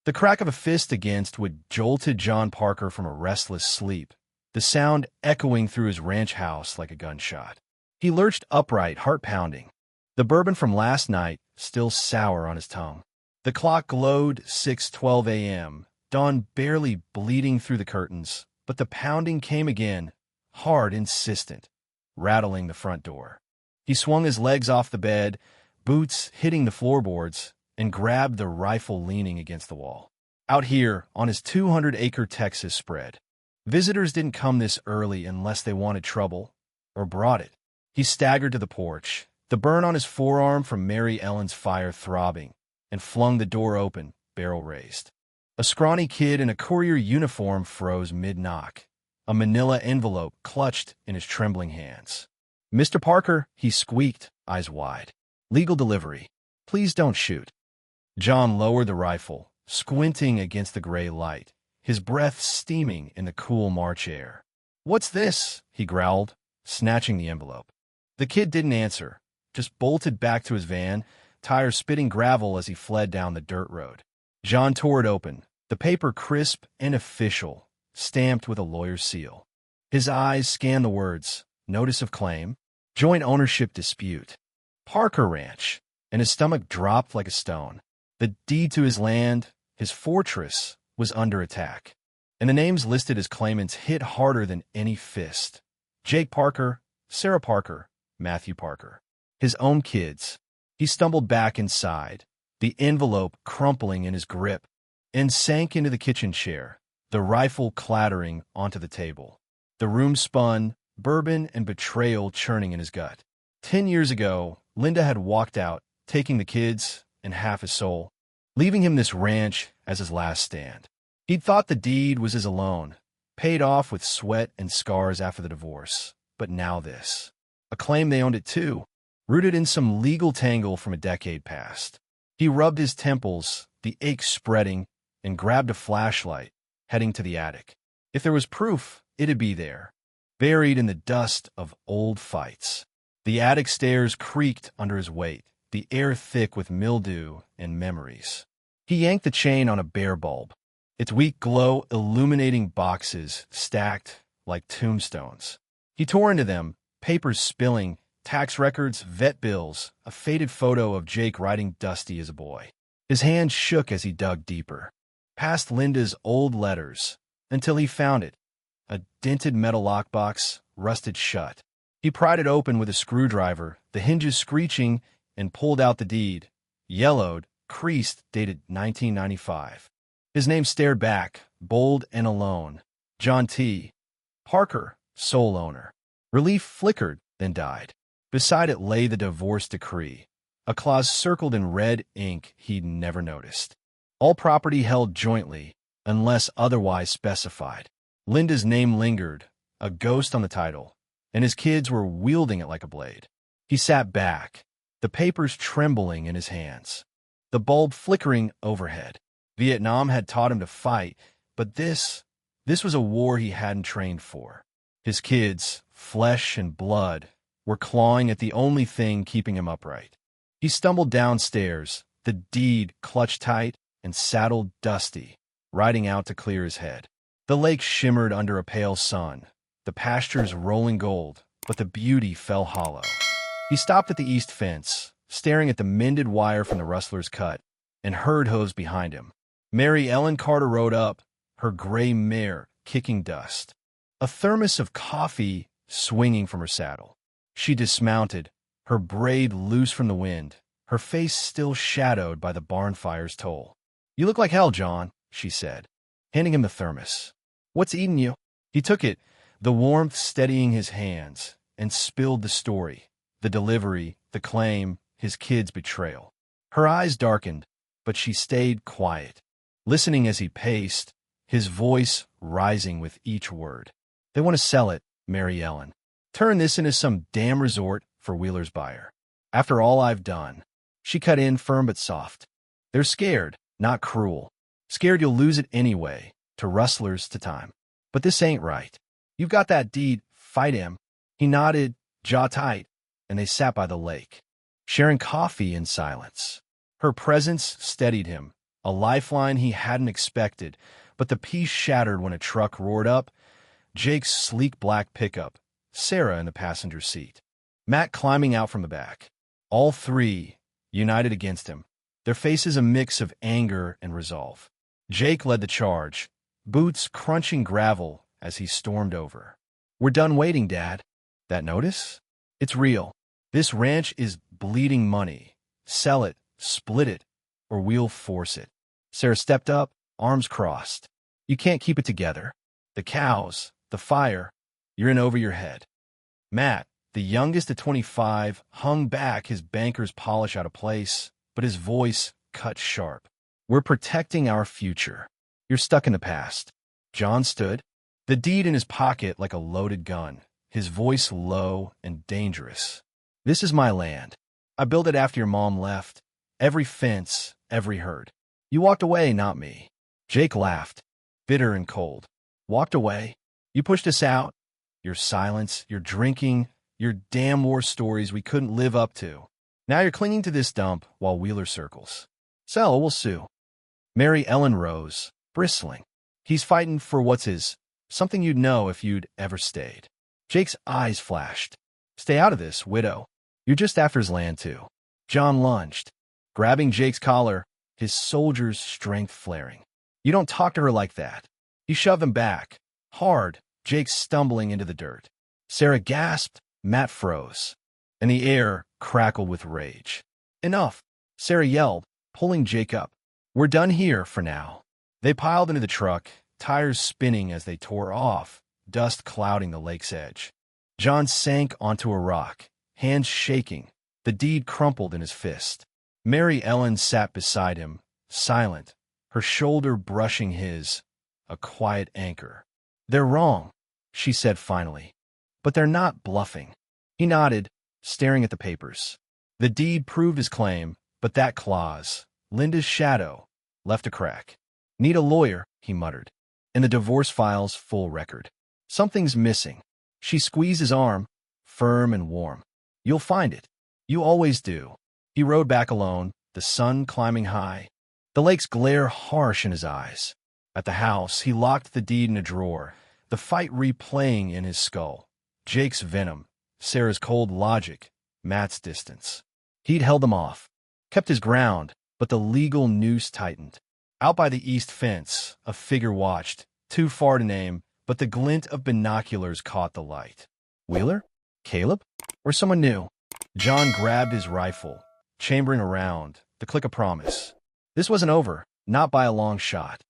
The crack of a fist against wood jolted John Parker from a restless sleep, the sound echoing through his ranch house like a gunshot. He lurched upright, heart pounding, the bourbon from last night still sour on his tongue. The clock glowed 6:12 a.m., dawn barely bleeding through the curtains, but the pounding came again, hard, insistent, rattling the front door. He swung his legs off the bed, boots hitting the floorboards, and grabbed the rifle leaning against the wall. Out here, on his 200-acre Texas spread, visitors didn't come this early unless they wanted trouble or brought it. He staggered to the porch, the burn on his forearm from Mary Ellen's fire throbbing, and flung the door open, barrel raised. A scrawny kid in a courier uniform froze mid-knock, a manila envelope clutched in his trembling hands. "Mr. Parker," he squeaked, eyes wide. "Legal delivery. Please don't shoot." John lowered the rifle, squinting against the gray light, his breath steaming in the cool March air. "What's this?" he growled, snatching the envelope. The kid didn't answer, just bolted back to his van, tires spitting gravel as he fled down the dirt road. John tore it open, the paper crisp and official, stamped with a lawyer's seal. His eyes scanned the words, notice of claim, joint ownership dispute, Parker Ranch, and his stomach dropped like a stone. The deed to his land, his fortress, was under attack, and the names listed as claimants hit harder than any fist. Jake Parker, Sarah Parker, Matthew Parker. His own kids. He stumbled back inside, the envelope crumpling in his grip, and sank into the kitchen chair, the rifle clattering onto the table. The room spun, bourbon and betrayal churning in his gut. 10 years ago, Linda had walked out, taking the kids and half his soul, leaving him this ranch as his last stand. He'd thought the deed was his alone, paid off with sweat and scars after the divorce. But now this. A claim they owned it too, rooted in some legal tangle from a decade past. He rubbed his temples, the ache spreading, and grabbed a flashlight, heading to the attic. If there was proof, it'd be there, buried in the dust of old fights. The attic stairs creaked under his weight, the air thick with mildew and memories. He yanked the chain on a bare bulb, its weak glow illuminating boxes stacked like tombstones. He tore into them, papers spilling, tax records, vet bills, a faded photo of Jake riding Dusty as a boy. His hand shook as he dug deeper, past Linda's old letters, until he found it, a dented metal lockbox, rusted shut. He pried it open with a screwdriver, the hinges screeching, and pulled out the deed, yellowed, creased, dated 1995. His name stared back, bold and alone. John T. Parker, sole owner. Relief flickered, then died. Beside it lay the divorce decree, a clause circled in red ink he'd never noticed. All property held jointly, unless otherwise specified. Linda's name lingered, a ghost on the title, and his kids were wielding it like a blade. He sat back, the papers trembling in his hands, the bulb flickering overhead. Vietnam had taught him to fight, but this was a war he hadn't trained for. His kids, flesh and blood, were clawing at the only thing keeping him upright. He stumbled downstairs, the deed clutched tight, and saddled Dusty, riding out to clear his head. The lake shimmered under a pale sun, the pastures rolling gold, but the beauty fell hollow. He stopped at the east fence, staring at the mended wire from the rustler's cut, and herd hooves behind him. Mary Ellen Carter rode up, her gray mare kicking dust, a thermos of coffee swinging from her saddle. She dismounted, her braid loose from the wind, her face still shadowed by the barn fire's toll. "You look like hell, John," she said, handing him the thermos. "What's eating you?" He took it, the warmth steadying his hands, and spilled the story, the delivery, the claim, his kid's betrayal. Her eyes darkened, but she stayed quiet, listening as he paced, his voice rising with each word. "They want to sell it, Mary Ellen. Turn this into some damn resort for Wheeler's buyer. After all I've done." She cut in, firm but soft. "They're scared, not cruel. Scared you'll lose it anyway, to rustlers, to time. But this ain't right. You've got that deed, fight him." He nodded, jaw tight, and they sat by the lake, sharing coffee in silence. Her presence steadied him, A lifeline he hadn't expected, but the peace shattered when a truck roared up. Jake's sleek black pickup, Sarah in the passenger seat, Matt climbing out from the back. All three united against him, their faces a mix of anger and resolve. Jake led the charge, boots crunching gravel as he stormed over. "We're done waiting, Dad." "That notice? It's real. This ranch is bleeding money. Sell it, split it, or we'll force it." Sarah stepped up, arms crossed. "You can't keep it together. The cows, the fire, you're in over your head." Matt, the youngest at 25, hung back, his banker's polish out of place, but his voice cut sharp. "We're protecting our future. You're stuck in the past." John stood, the deed in his pocket like a loaded gun, his voice low and dangerous. "This is my land. I built it after your mom left. Every fence, every herd. You walked away, not me." Jake laughed, bitter and cold. "Walked away? You pushed us out? Your silence, your drinking, your damn war stories we couldn't live up to. Now you're clinging to this dump while Wheeler circles. Sell, we'll sue." Mary Ellen rose, bristling. "He's fighting for what's his, something you'd know if you'd ever stayed." Jake's eyes flashed. "Stay out of this, widow. You're just after his land, too." John lunged, grabbing Jake's collar, his soldier's strength flaring. "You don't talk to her like that." He shoved him back, hard, Jake stumbling into the dirt. Sarah gasped, Matt froze, and the air crackled with rage. "Enough," Sarah yelled, pulling Jake up. "We're done here for now." They piled into the truck, tires spinning as they tore off, dust clouding the lake's edge. John sank onto a rock, hands shaking, the deed crumpled in his fist. Mary Ellen sat beside him, silent, her shoulder brushing his, a quiet anchor. "They're wrong," she said finally, "but they're not bluffing." He nodded, staring at the papers. The deed proved his claim, but that clause, Linda's shadow, left a crack. "Need a lawyer," he muttered. "In the divorce file's full record. Something's missing." She squeezed his arm, firm and warm. "You'll find it. You always do." He rode back alone, the sun climbing high, the lake's glare harsh in his eyes. At the house, he locked the deed in a drawer, the fight replaying in his skull. Jake's venom, Sarah's cold logic, Matt's distance. He'd held them off, kept his ground, but the legal noose tightened. Out by the east fence, a figure watched, too far to name, but the glint of binoculars caught the light. Wheeler? Caleb? Or someone new? John grabbed his rifle, chambering around, the click of promise. This wasn't over, not by a long shot.